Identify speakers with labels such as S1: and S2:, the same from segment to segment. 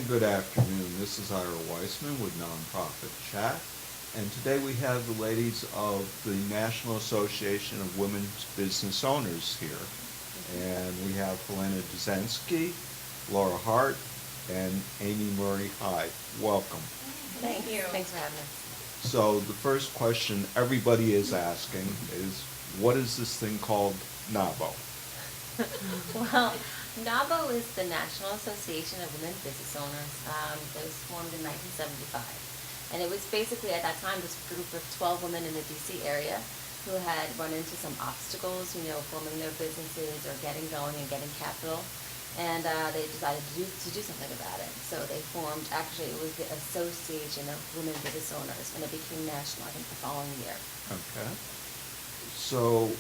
S1: and good afternoon. This is Ira Weissman with Nonprofit Chat, and today we have the ladies of the National Association of Women's Business Owners here. And we have Helena Dzansky, Laura Hart, and Amy Murray Hyde. Welcome.
S2: Thank you. Thanks for having us.
S1: So the first question everybody is asking is, what is this thing called NAWBO?
S2: Well, NAWBO is the National Association of Women Business Owners. It was formed in 1975. And it was basically, at that time, this group of 12 women in the D.C. area who had run into some obstacles, forming their businesses or getting going and getting capital. And they decided to do something about it. So they formed, actually, it was the Association of Women Business Owners, and it became national, I think, the following year.
S1: Okay. So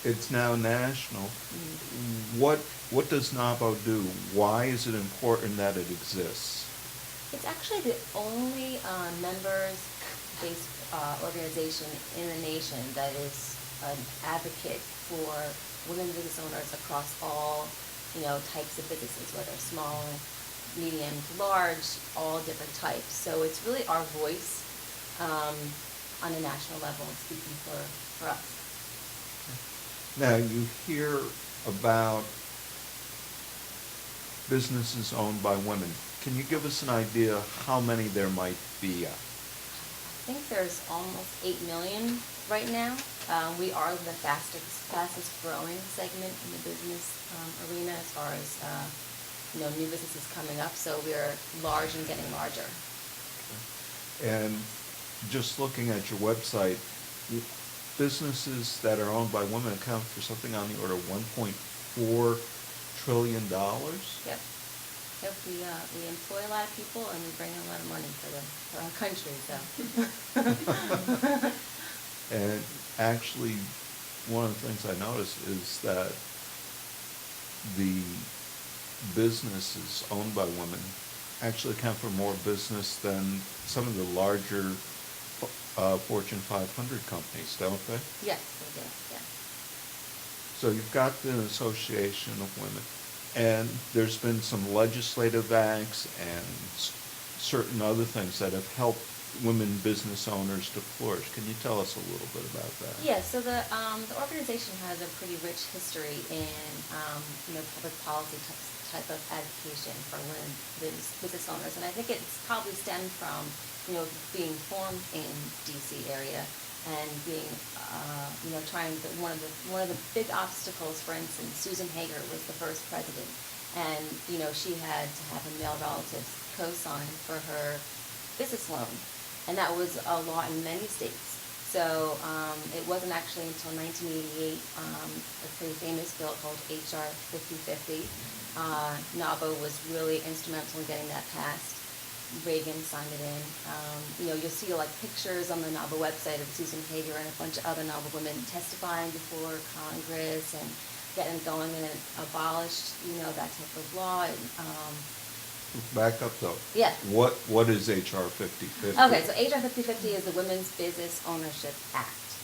S1: it's now national.
S2: Mm-hmm.
S1: What does NAWBO do? Why is it important that it exists?
S2: It's actually the only members-based organization in the nation that is an advocate for women business owners across all, types of businesses, whether small, medium to large, all different types. So it's really our voice on a national level speaking for us.
S1: Now, you hear about businesses owned by women. Can you give us an idea how many there might be?
S2: I think there's almost 8 million right now. We are the fastest growing segment in the business arena as far as new businesses coming up. So we're large and getting larger.
S1: Okay. And just looking at your website, businesses that are owned by women account for something on the order of $1.4 trillion.
S2: Yep. Yep, we employ a lot of people and we bring in a lot of money for our country. So.
S1: And actually, one of the things I noticed is that the businesses owned by women actually account for more business than some of the larger Fortune 500 companies, don't they?
S2: Yes, they do. Yeah.
S1: So you've got the Association of Women, and there's been some legislative acts and certain other things that have helped women business owners to flourish. Can you tell us a little bit about that?
S2: Yeah, so the organization has a pretty rich history in public policy type of advocation for women business owners, and I think it's probably stemmed from being formed in D.C. area and being trying to, one of the big obstacles, for instance, Susan Hager was the first president, and she had to have a male relative co-sign for her business loan. And that was a law in many states. So it wasn't actually until 1988, a pretty famous bill called HR 5050. NAWBO was really instrumental in getting that passed. Reagan signed it in. You'll see pictures on the NAWBO website of Susan Hager and a bunch of other NAWBO women testifying before Congress and getting going, and it abolished that type of law. And,
S1: back up though.
S2: Yeah.
S1: What is HR 5050?
S2: Okay, so HR 5050 is the Women's Business Ownership Act,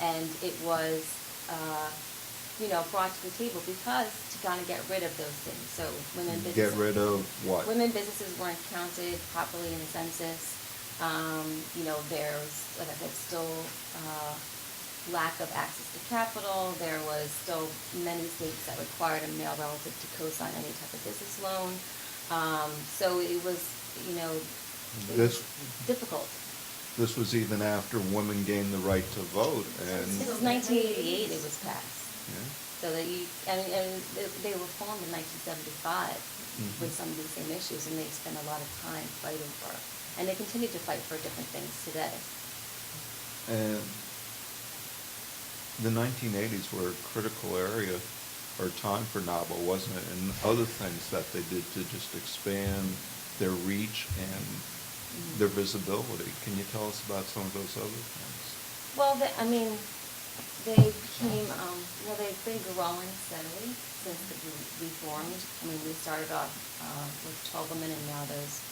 S2: and it was brought to the table because to kind of get rid of those things. So women businesses.
S1: Get rid of what?
S2: Women businesses weren't counted properly in the census. There's, like I said, still lack of access to capital. There was still many states that required a male relative to co-sign any type of business loan. So it was, difficult.
S1: This was even after women gained the right to vote, and
S2: This was 1988. It was passed.
S1: yeah.
S2: So that they were formed in 1975 with some of these same issues, and they spent a lot of time fighting for it, and they continue to fight for different things today.
S1: And the 1980s were a critical area or time for NAWBO, wasn't it? And other things that they did to just expand their reach and their visibility. Can you tell us about some of those other things?
S2: Well, they became, they've been growing steadily since we formed. We started off with 12 women, and now there's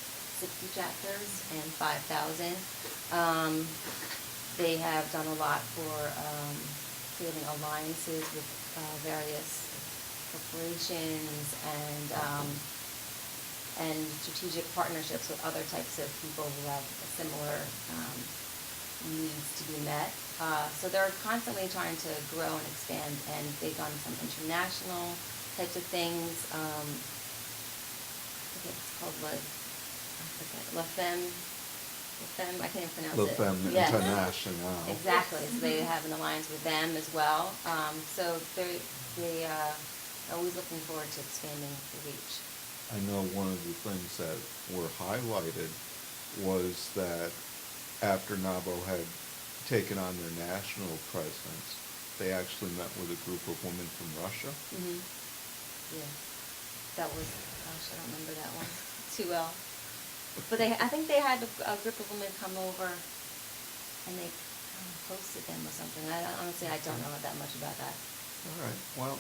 S2: 60 chapters and 5,000. They have done a lot for creating alliances with various corporations and and strategic partnerships with other types of people who have similar needs to be met. So they're constantly trying to grow and expand, and they've done some international types of things. I think it's called La Femme. I can't even pronounce
S1: La
S2: it.
S1: Femme
S2: Yeah.
S1: International.
S2: Exactly. So they have an alliance with them as well. So they are always looking forward to expanding the reach.
S1: I know one of the things that were highlighted was that after NAWBO had taken on their national presence, they actually met with a group of women from Russia.
S2: Mm-hmm. Yeah. That was, gosh, I don't remember that one too well. But I think they had a group of women come over and they hosted them or something. Honestly, I don't know that much about that.
S1: All right. Well,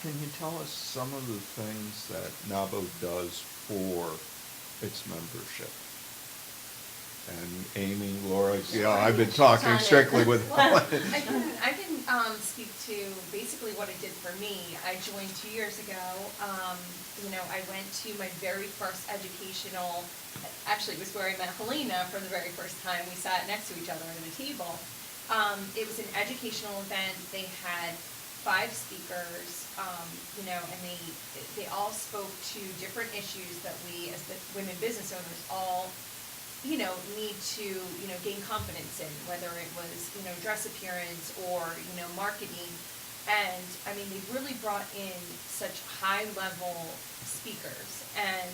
S1: can you tell us some of the things that NAWBO does for its membership? And Amy, Laura, I've been talking strictly with.
S3: Well, I can speak to basically what it did for me. I joined 2 years ago. I went to my very first educational, actually it was where I met Helena for the very first time. We sat next to each other at a table. It was an educational event. They had 5 speakers, and they all spoke to different issues that we as the women business owners all need to, gain confidence in, whether it was, dress appearance or, marketing. And, they really brought in such high-level speakers. And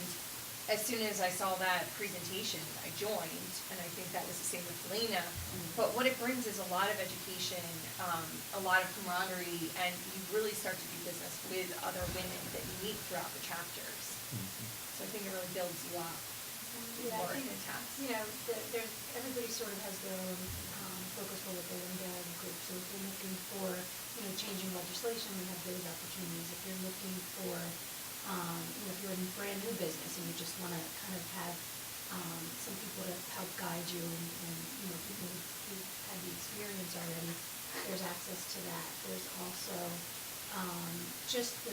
S3: as soon as I saw that presentation, I joined, and I think that was the same with Helena. Mm-hmm. But what it brings is a lot of education, a lot of camaraderie, and you really start to do business with other women that you meet throughout the chapters. Mm-hmm. So I think it really builds you up.
S4: Yeah, I think, everybody sort of has their own focus for what they want to get out of the group. So if you're looking for, changing legislation, we have those opportunities. If you're looking for, if you're in a brand new business and you just want to kind of have some people to help guide you and people who've had the experience already, there's access to that. There's also just the,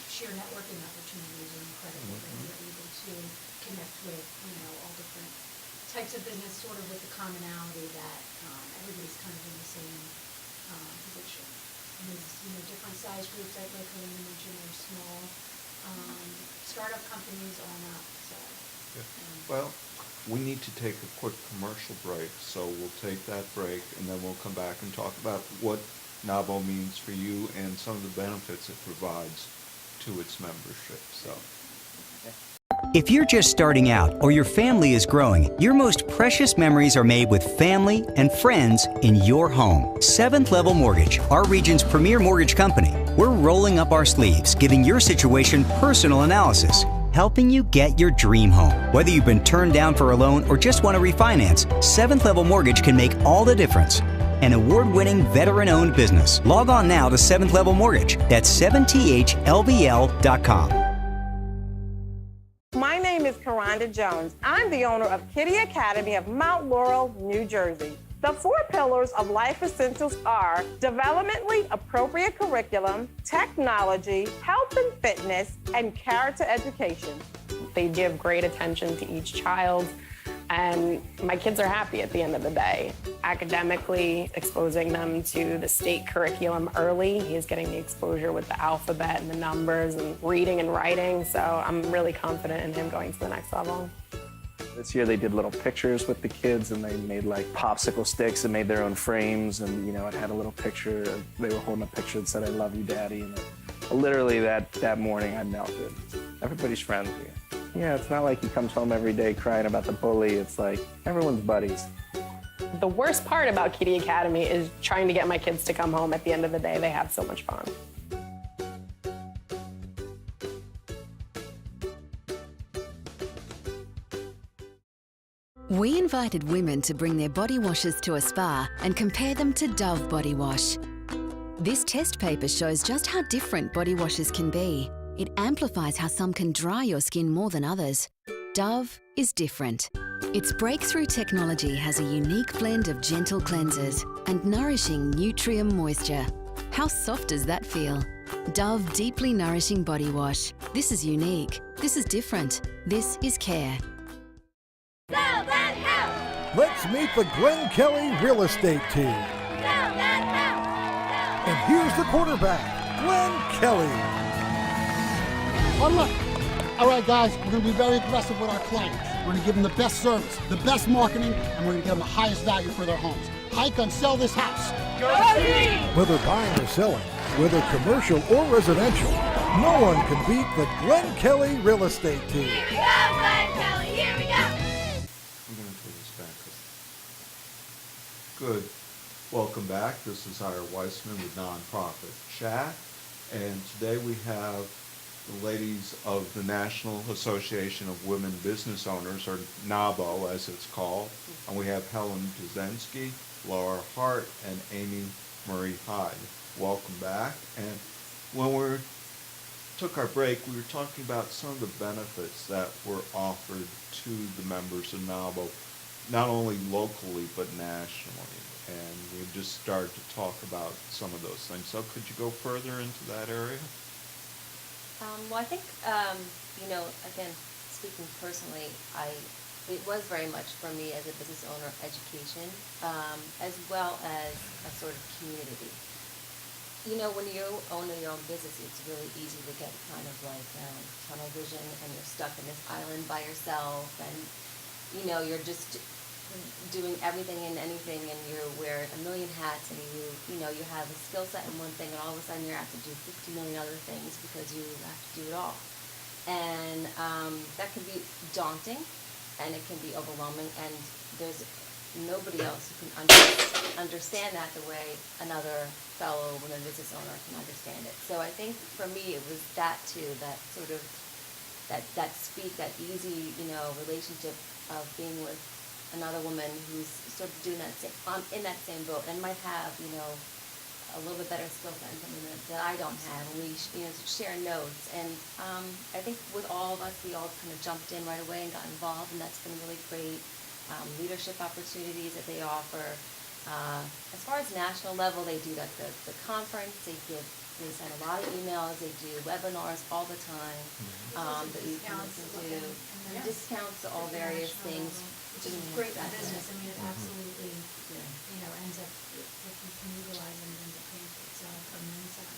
S4: sheer networking opportunities are incredible. Mm-hmm. That you're able to connect with, all different types of business, sort of with the commonality that everybody's kind of in the same position. And there's, different size groups, like Helena mentioned, there's small startup companies on up. So,
S1: well, we need to take a quick commercial break, so we'll take that break and then we'll come back and talk about what NAWBO means for you and some of the benefits it provides to its membership. So.
S5: If you're just starting out or your family is growing, your most precious memories are made with family and friends in your home. Seventh Level Mortgage, our region's premier mortgage company. We're rolling up our sleeves, giving your situation personal analysis, helping you get your dream home. Whether you've been turned down for a loan or just want to refinance, Seventh Level Mortgage can make all the difference. An award-winning veteran-owned business. Log on now to Seventh Level Mortgage. That's 7thlbl.com.
S6: My name is Karonda Jones. I'm the owner of Kitty Academy of Mount Laurel, New Jersey. The 4 pillars of Life Essentials are developmentally appropriate curriculum, technology, health and fitness, and character education.
S7: They give great attention to each child, and my kids are happy at the end of the day. Academically, exposing them to the state curriculum early. He's getting the exposure with the alphabet and the numbers and reading and writing, so I'm really confident in him going to the next level.
S8: This year they did little pictures with the kids, and they made like popsicle sticks and made their own frames, and it had a little picture. They were holding a picture that said, "I love you, Daddy," and literally that morning I melted. Everybody's friends here. Yeah, it's not like he comes home every day crying about the bully. It's like everyone's buddies.
S7: The worst part about Kitty Academy is trying to get my kids to come home. At the end of the day, they have so much fun.
S9: We invited women to bring their body washes to a spa and compare them to Dove body wash. This test paper shows just how different body washes can be. It amplifies how some can dry your skin more than others. Dove is different. Its breakthrough technology has a unique blend of gentle cleansers and nourishing Nutrium moisture. How soft does that feel? Dove Deeply Nourishing Body Wash. This is unique. This is different. This is care.
S10: Sell that house!
S11: Let's meet the Glenn Kelly real estate team.
S10: Sell that house!
S11: And here's the quarterback, Glenn Kelly.
S12: Oh, look. All right, guys, we're going to be very aggressive with our clients. We're going to give them the best service, the best marketing, and we're going to give them the highest value for their homes. Hike and sell this house.
S10: Go team!
S11: Whether buying or selling, whether commercial or residential, no one can beat the Glenn Kelly real estate team.
S10: Here we go, Glenn Kelly, here we go!
S1: I'm going to take this back. Good. Welcome back. This is Ira Weissman with Nonprofit Chat. And today we have the ladies of the National Association of Women Business Owners, or NAWBO as it's called. And we have Helen Duzensky, Laura Hart, and Amy Marie Hyde. Welcome back. And when we took our break, we were talking about some of the benefits that were offered to the members of NAWBO, not only locally but nationally. And we just started to talk about some of those things. So could you go further into that area?
S2: Well, I think, again, speaking personally, it was very much for me as a business owner education, as well as a sort of community. When you own your own business, it's really easy to get kind of like tunnel vision, and you're stuck in this island by yourself, and you're just doing everything and anything, and you wear a million hats, and you have a skill set in one thing, and all of a sudden you have to do 50 million other things because you have to do it all. And that can be daunting, and it can be overwhelming, and there's nobody else who can understand that the way another fellow women business owner can understand it. So I think for me it was that too, that sort of that easy relationship of being with another woman who's sort of doing that in that same boat, and might have a little bit better skill set in something that I don't have, and we share notes. And I think with all of us, we all kind of jumped in right away and got involved, and that's been really great. Leadership opportunities that they offer. As far as national level, they do the conference. They send a lot of emails. They do webinars all the time that you can listen to. Discounts to all various things.
S4: Which is great for business. I mean, it absolutely, ends up, if you can utilize them, it ends up paying for itself on the inside.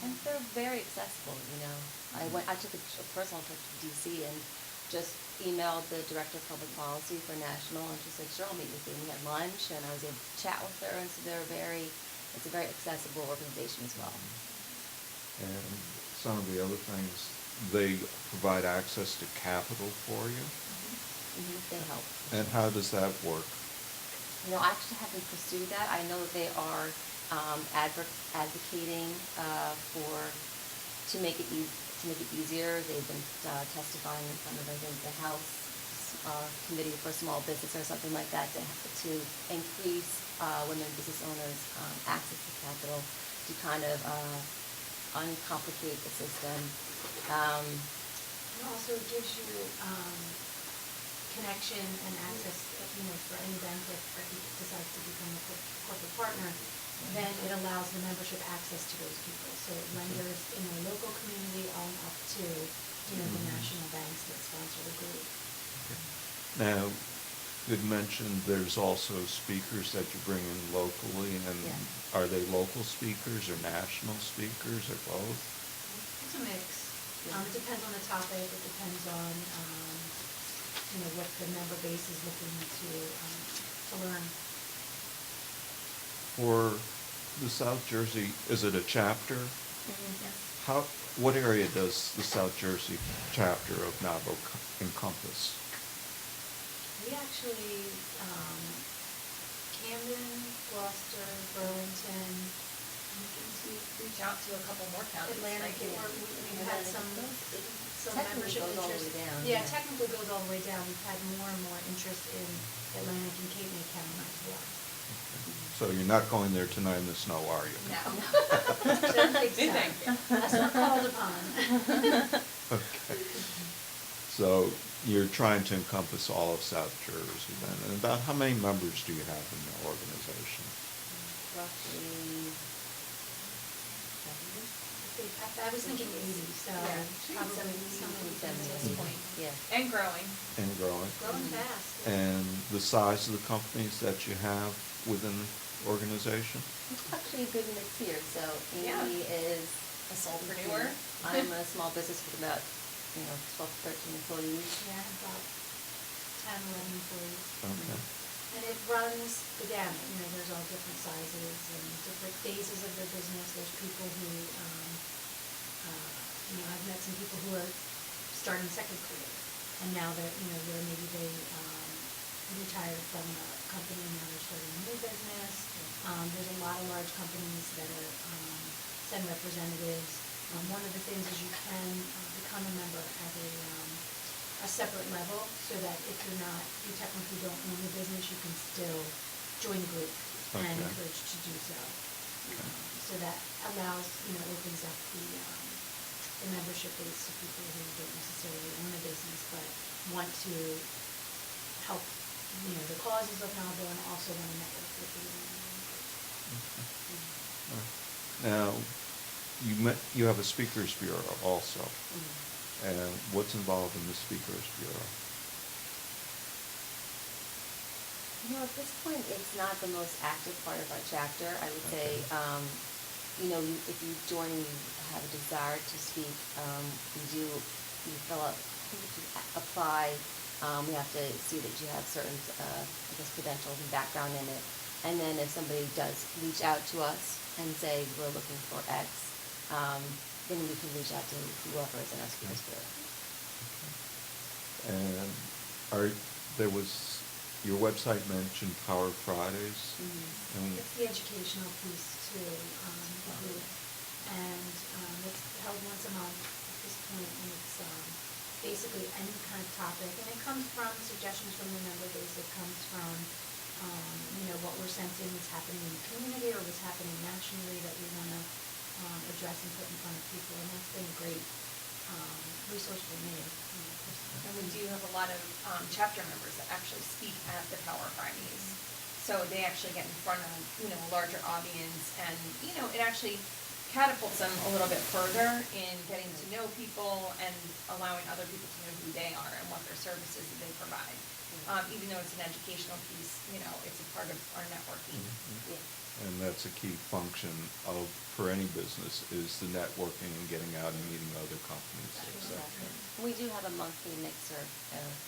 S2: And they're very accessible. I took a personal trip to DC and just emailed the director of public policy for national, and she said, "Sure, I'll meet with you." We had lunch, and I was able to chat with her, and so it's a very accessible organization as well.
S1: And some of the other things, they provide access to capital for you?
S2: They help.
S1: And how does that work?
S2: I actually haven't pursued that. I know that they are advocating to make it easier. They've been testifying in front of, I think, the House Committee for Small Business or something like that, to increase women business owners' access to capital, to kind of uncomplicate the system.
S4: It also gives you connection and access, for any bank that decides to become a corporate partner, then it allows the membership access to those people. So lenders in the local community own up to, the national banks that sponsor the group.
S1: Now, you had mentioned there's also speakers that you bring in locally, and are they local speakers or national speakers or both?
S4: It's a mix. It depends on the topic. It depends on what the member base is looking to learn.
S1: For the South Jersey, is it a chapter?
S4: Yes.
S1: What area does the South Jersey chapter of NAWBO encompass?
S4: We actually, Camden, Gloucester, Burlington.
S3: You can reach out to a couple more counties.
S4: Atlantic, we've had some membership
S2: goes all the
S4: interest.
S2: way down.
S4: Yeah, technically goes all the way down. We've had more and more interest in Atlantic and Cape May County as well.
S1: So you're not going there tonight in the snow, are you?
S4: No. Don't think so. That's not called upon.
S1: Okay. So you're trying to encompass all of South Jersey then. And about how many members do you have in the organization?
S2: Roughly 70.
S4: I I was thinking 80, so
S3: Yeah,
S4: probably
S3: 70,
S4: somewhere between
S3: 70 at
S4: those.
S3: this point.
S2: Yeah.
S3: And growing.
S1: And growing.
S4: Growing fast.
S1: And the size of the companies that you have within the organization?
S2: It's actually a good mix here. So
S3: Yeah.
S2: Amy is
S3: A solopreneur.
S2: I'm a small business with about 12 to 13 employees.
S4: Yeah, about 10, 11 employees.
S1: Okay.
S4: And it runs the gamut, there's all different sizes and different phases of their business. There's people who, I've met some people who are starting second career, and now they're maybe they retired from a company and now they're starting a new business. There's a lot of large companies that are send representatives. One of the things is you can become a member at a separate level, so that if you technically don't own the business, you can still join the group and
S1: Okay.
S4: encouraged to do so. So that allows, opens up the membership base to people who don't necessarily own a business, but want to help, the causes of NAWBO and also want to network with the
S1: Now, you have a speakers bureau also. And what's involved in the speakers bureau?
S2: At this point, it's not the most active part of our chapter. I would say, if you join and you have a desire to speak, you fill out, if you apply, we have to see that you have certain, credentials and background in it. And then if somebody does reach out to us and say, we're looking for X, then we can reach out to whoever is in our speakers bureau.
S1: And your website mentioned Power Fridays? And
S4: It's the educational piece to the group, and it's held once a month at this point, and it's basically any kind of topic, and it comes from suggestions from the member base. It comes from what we're sensing is happening in the community or what's happening nationally that we want to address and put in front of people, and that's been a great resource for me.
S3: And we do have a lot of chapter members that actually speak at the Power Fridays. So they actually get in front of, a larger audience, and, it actually catapults them a little bit further in getting to know people and allowing other people to know who they are and what their services that they provide. Even though it's an educational piece, it's a part of our networking.
S2: Yeah.
S1: And that's a key function for any business, is the networking and getting out and meeting other companies, et cetera.
S2: We do have a monthly mixer,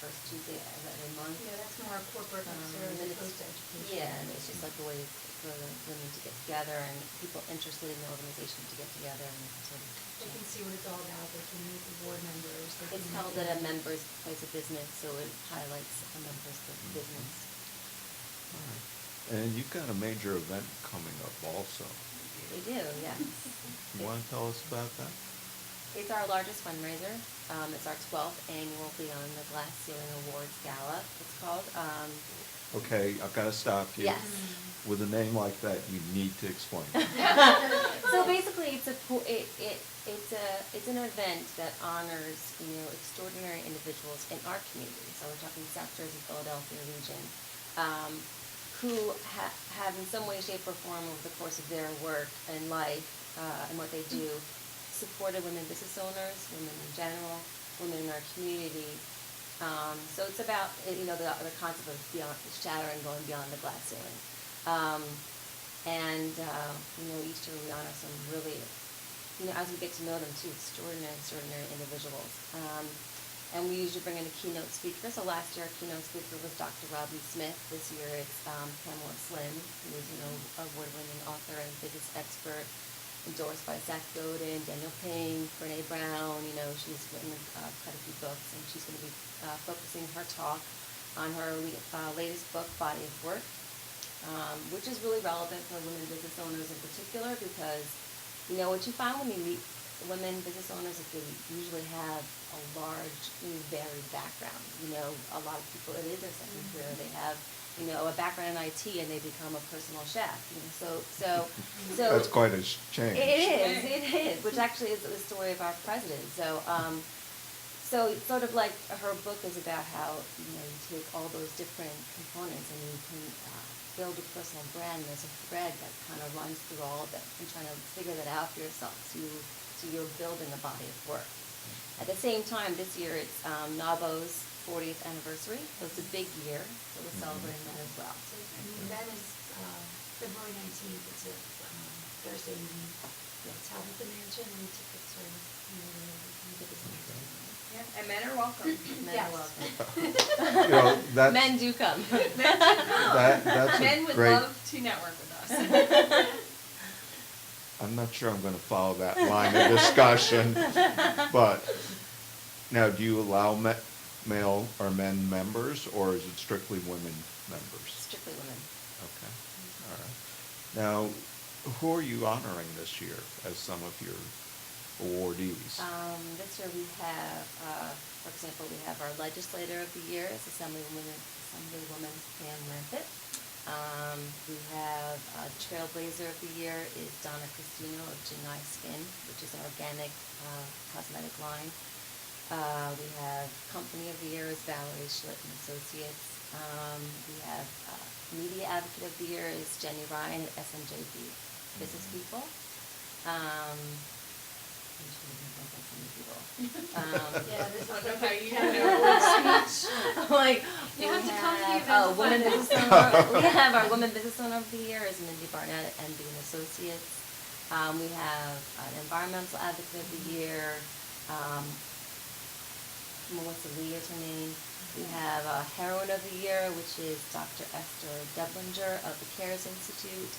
S2: first Tuesday of every month.
S4: Yeah, that's more corporate mixer as
S2: and
S4: opposed to
S2: it's-
S4: education.
S2: Yeah, and it's just like a way for the women to get together and people interested in the organization to get together and sort of.
S4: They can see what it's all about. They can meet the board members. They
S2: It's
S4: can
S2: held
S4: meet
S2: at a
S4: the-
S2: member's place of business, so it highlights a member's business.
S1: All right. And you've got a major event coming up also.
S2: We do, yes.
S1: You want to tell us about that?
S2: It's our largest fundraiser. It's our 12th annual Beyond the Glass Ceiling Awards Gala, it's called.
S1: Okay, I've got to stop you.
S2: Yes.
S1: With a name like that, you need to explain.
S2: So basically, it's an event that honors extraordinary individuals in our community. So we're talking South Jersey, Philadelphia region, who have in some way, shape, or form over the course of their work and life and what they do supported women business owners, women in general, women in our community. So it's about the concept of shattering, going beyond the glass ceiling. Each year we honor some really, as we get to know them too, extraordinary individuals. And we usually bring in a keynote speaker. So last year our keynote speaker was Dr. Robin Smith. This year it's Pamela Slim, who is award-winning author and business expert, endorsed by Seth Godin, Daniel Pink, Brene Brown. She's written quite a few books, and she's going to be focusing her talk on her latest book, Body of Work, which is really relevant for women business owners in particular, because what you find when you meet women business owners is they usually have a large, varied background. A lot of people, it is their second career. They have a background in IT and they become a personal chef. So
S1: That's quite a change.
S2: It is, which actually is the story of our president. So it's sort of like her book is about how you take all those different components and you can build a personal brand. There's a thread that kind of runs through all of it, and trying to figure that out for yourself. So you So you're building a body of work. At the same time, this year it's NAWBO's 40th anniversary, so it's a big year, so we're celebrating that as well.
S4: So, and the event is February 19th, it's a Thursday evening. It's held at the mansion, and tickets are,
S3: Yeah, and men are welcome.
S2: Men
S4: Yes.
S2: are welcome.
S1: You know, that's,
S2: Men do come.
S1: that's
S3: Men
S1: a
S3: would
S1: great,
S3: love to network with us.
S1: I'm not sure I'm gonna follow that line of discussion, but now, do you allow male or men members, or is it strictly women members?
S2: Strictly women.
S1: Okay, all right. Now, who are you honoring this year as some of your awardees?
S2: This year we have, for example, we have our legislator of the year is Assemblywoman Pam Lampett. We have Trailblazer of the year is Donna Cristino of Genai Skin, which is an organic cosmetic line. We have Company of the Year is Valerie Schlitt and Associates. We have Media Advocate of the Year is Jenny Ryan at SMJB Business People. I'm sure we can think of some people.
S4: yeah, this is
S3: I don't know
S4: like
S3: how
S4: a
S3: you
S4: Academy
S3: know.
S4: Award speech.
S2: Like,
S4: You have to come to the event
S2: oh,
S4: to
S2: woman
S4: find out.
S2: business owner. We have our woman business owner of the year is Mindy Barnett at NB and Associates. We have an environmental advocate of the year. Melissa Lee is her name. We have a heroine of the year, which is Dr. Esther Deblinger of the CARES Institute,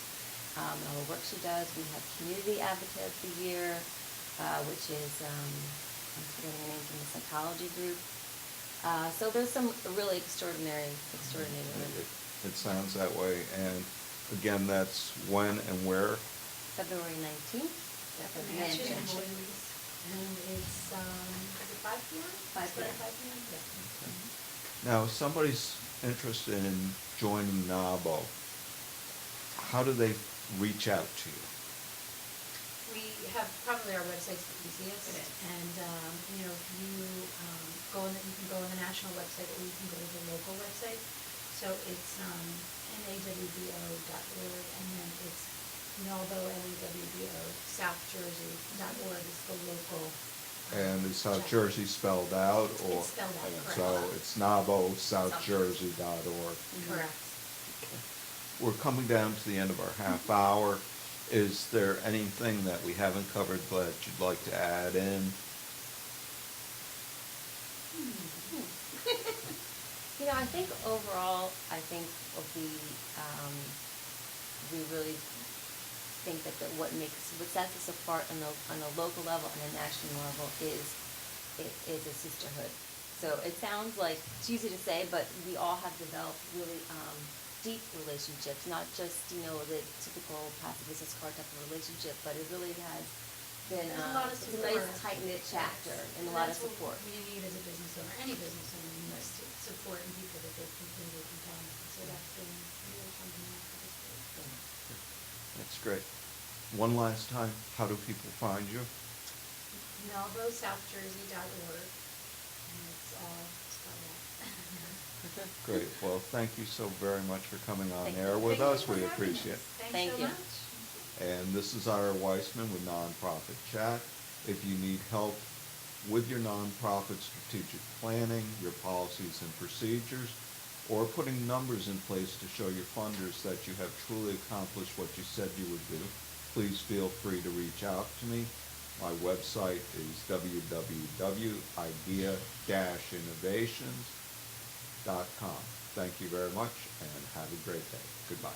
S2: and all the work she does. We have community advocate of the year, which is, I'm forgetting her name, from the psychology group. So there's some really extraordinary women.
S1: It sounds that way, and again, that's when and where?
S2: February 19th
S4: At
S2: at
S4: the
S2: the
S4: mansion,
S2: mansion.
S4: and it's, is it 5 p.m.?
S2: 5 p.m.
S4: 5 p.m.? Yeah.
S1: Now, if somebody's interested in joining NAWBO, how do they reach out to you?
S4: We have, probably our website's the easiest,
S3: It is.
S4: and, you know, if you you can go on the national website, or you can go to the local website. So it's nawbo.org, and then it's NAWBO, NAWBO, southjersey.org is the local.
S1: And is South
S4: chapter.
S1: Jersey spelled out, or?
S4: It's spelled out, correct.
S1: So it's NAWBOSouthJersey.org.
S4: Correct.
S1: We're coming down to the end of our half hour. Is there anything that we haven't covered that you'd like to add in?
S2: You know, I think overall, we really think that what sets us apart on a local level and a national level is a sisterhood. So it sounds like, it's easy to say, but we all have developed really deep relationships, not just, you know, the typical passive business card type of relationship, but it really has been
S4: There's a lot of
S2: it's a nice
S4: support.
S2: tight-knit chapter and a lot of support.
S4: That's what we need as a business owner, any business owner needs to support and people that they can count on. So that's been really something that for this group.
S1: That's great. One last time, how do people find you?
S4: NAWBOSouthJersey.org, and it's all spelled out.
S1: Great. Well, thank you so very much for coming on
S2: Thank
S1: air
S2: you.
S1: with
S4: Thank
S1: us.
S4: you for
S1: We
S4: having
S1: appreciate it.
S4: us. Thanks
S2: Thank
S4: so
S2: you.
S4: much.
S1: And this is Ira Weissman with Nonprofit Chat. If you need help with your nonprofit strategic planning, your policies and procedures, or putting numbers in place to show your funders that you have truly accomplished what you said you would do, please feel free to reach out to me. My website is www.idea-innovations.com. Thank you very much and have a great day. Goodbye.